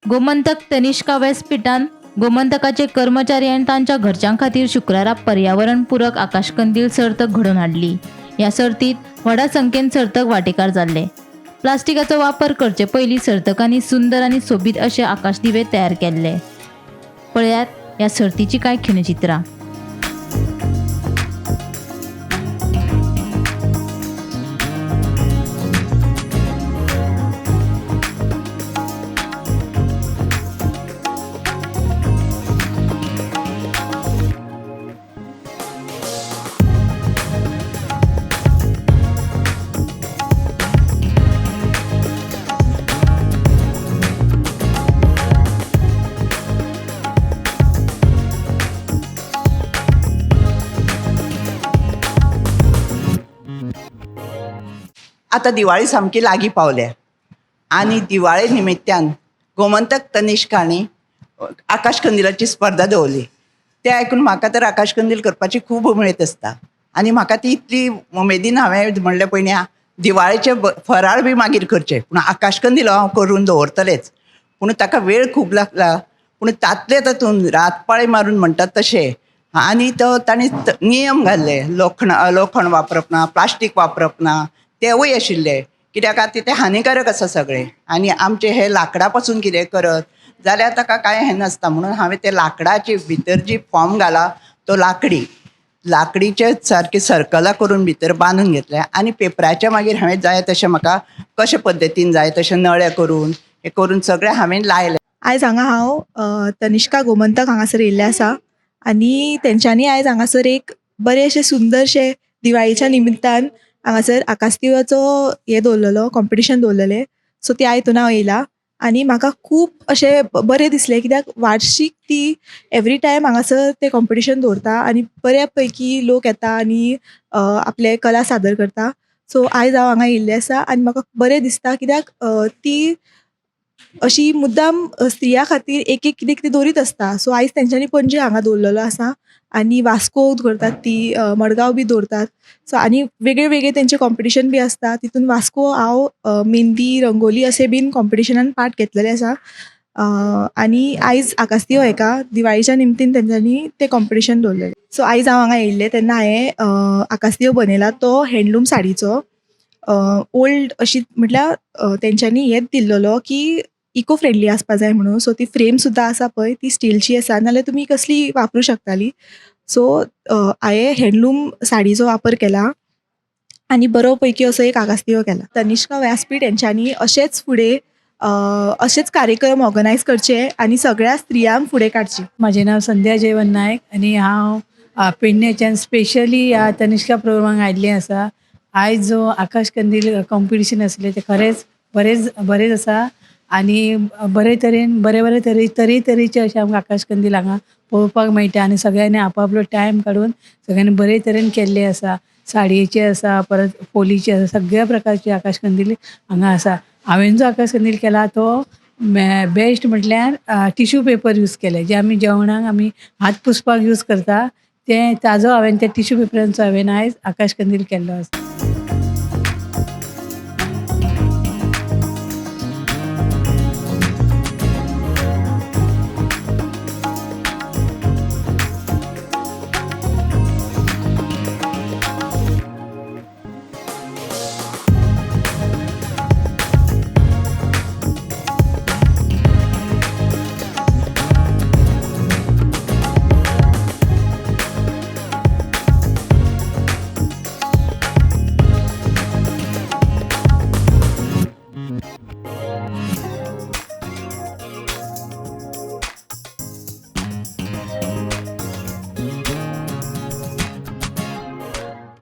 गोमंतक तनिष्का व्यासपीठान गोमंतकाचे कर्मचारी आणि तांच्या घरच्यां खातीर शुक्रारा पर्यावरणपूरक आकाशकंदील सर्त घडोवन हाडली. ह्या सर्तीत व्हडा संख्येन सर्तक वांटेकार जाल्ले. प्लास्टिकाचो वापर करचे पयलीं सर्तकांनी सुंदर आनी सोबीत अशे आकाशदिवे तयार केल्ले. पळयात ह्या सर्तीची कांय खिणचित्रां. आता दिवाळी सामकी लागीं पावल्या आनी दिवाळे निमित्यान गोमंतक तनिष्कांनी आकाशकंदिलाची स्पर्धा दवरली. ते आयकून म्हाका तर आकाशकंदील करपाची खूब उमेद आसता आनी म्हाका ती इतली उमेदीन हांवें म्हणलें पयलीं दिवाळेचे फराळ बी मागीर करचे, पूण आकाशकंदील हांव करून दवरतलेंच. पूण ताका वेळ खूब लागला, पूण तातले तातूंत रातपाळी मारून म्हणटात तशें आनी तो ताणें नियम घाल्ले. लोखण वापरप ना, प्लास्टीक वापरप ना, तेवूय आशिल्ले, कित्याक आतां ते हानिकारक आसा सगळें. आनी आमचे हे लाकडा पासून कितें करत जाल्यार ताका कांय हें नासता. म्हणून हांवें ते लाकडाची भितर जी फॉर्म घाला तो लाकडीचे सारके सर्कलां करून भितर बांदून घेतले आनी पेपराचे मागीर हांवें जाय तशें म्हाका कशे पद्दतीन जाय तशें नळे करून हे करून सगळें हांवें लायलें. आयज हांगा हांव तनिष्का गोमंतक हांगासर येयल्लें आसा आनी तेंच्यांनी आयज हांगासर एक बरेशे सुंदरशे दिवाळीच्या निमित्तान हांगासर आकाशदिव्याचो हे दवरलेलो कॉम्पिटिशन दवरलेलें. सो त्या हितून हांव येयलां आनी म्हाका खूब अशें बरें दिसलें, कित्याक वार्शीक ती एवरी टायम हांगासर ते कॉम्पिटिशन दवरता आनी बऱ्या पैकी लोक येता आनी आपले कला सादर करता. सो आयज हांव हांगा येयल्लें आसा आनी म्हाका बरें दिसता, कित्याक ती अशी मुद्दाम स्त्रिया खातीर एक एक कितें कितें दवरीत आसता. सो आयज तेंच्यांनी पणजे हांगा दवरलेलो आसा आनी वास्को करतात ती, मडगांव बी दवरतात. सो आनी वेगळे वेगळे तेंचे कॉम्पिटिशन बी आसता. तितून वास्को हांव मेहंदी रंगोली अशें बीन कॉम्पिटिशनान पार्ट घेतलेलें आसा. आनी आयज आकाशदिवो हेका दिवाळीच्या निमतीन तेंच्यांनी तें कॉम्पिटिशन दवरलेलें. सो आयज हांव हांगा येयल्लें तेन्ना हांवें आकाशदिवो बनयला तो हँडलूम साडीचो. ओल्ड अशी म्हटल्यार तेंच्यांनी हेच दिल्लेलो की इको फ्रेंडली आसपा जाय म्हणून. सो ती फ्रेम सुद्दां आसा पळय ती स्टीलची आसा, नाल्यार तुमी कसली वापरूं शकताली. सो हांवें हँडलूम साडीचो वापर केला आनी बरो पैकी असो एक आकाशदिवो केला. तनिष्का व्यासपीठ हेंच्यांनी अशेंच फुडें अशेच कार्यक्रम ऑर्गनायज करचे आनी सगळ्या स्त्रियांक फुडें काडची. माझे नाव संध्या जयवंत नायक आनी हांव पेडणेच्यान स्पेशली ह्या तनिष्का प्रोग्रामाक आयिल्लें आसा. आयज जो आकाश कंदील कॉम्पिटिशन आसलें तें खरेंच बरेंच आसा आनी बरे तरेचे अशे आमकां आकाश कंदील हांगा पळोवपाक मेळटा आनी सगळ्यांनी आपआपलो टायम काडून सगळ्यांनी बरे तरेन केल्ले आसा. साडयेचे आसा, परत पोलीचे आसा, सगळ्या प्रकारचे आकाश कंदील हांगा आसा. हांवें जो आकाश कंदील केला तो बेस्ट म्हटल्यार टिश्यू पेपर यूज केले, जे आमी जेवणाक आमी हात पुसपाक यूज करता ते ताजो हांवें त्या टिश्यू पेपरांचो हांवें आयज आकाश कंदील केल्लो आसा.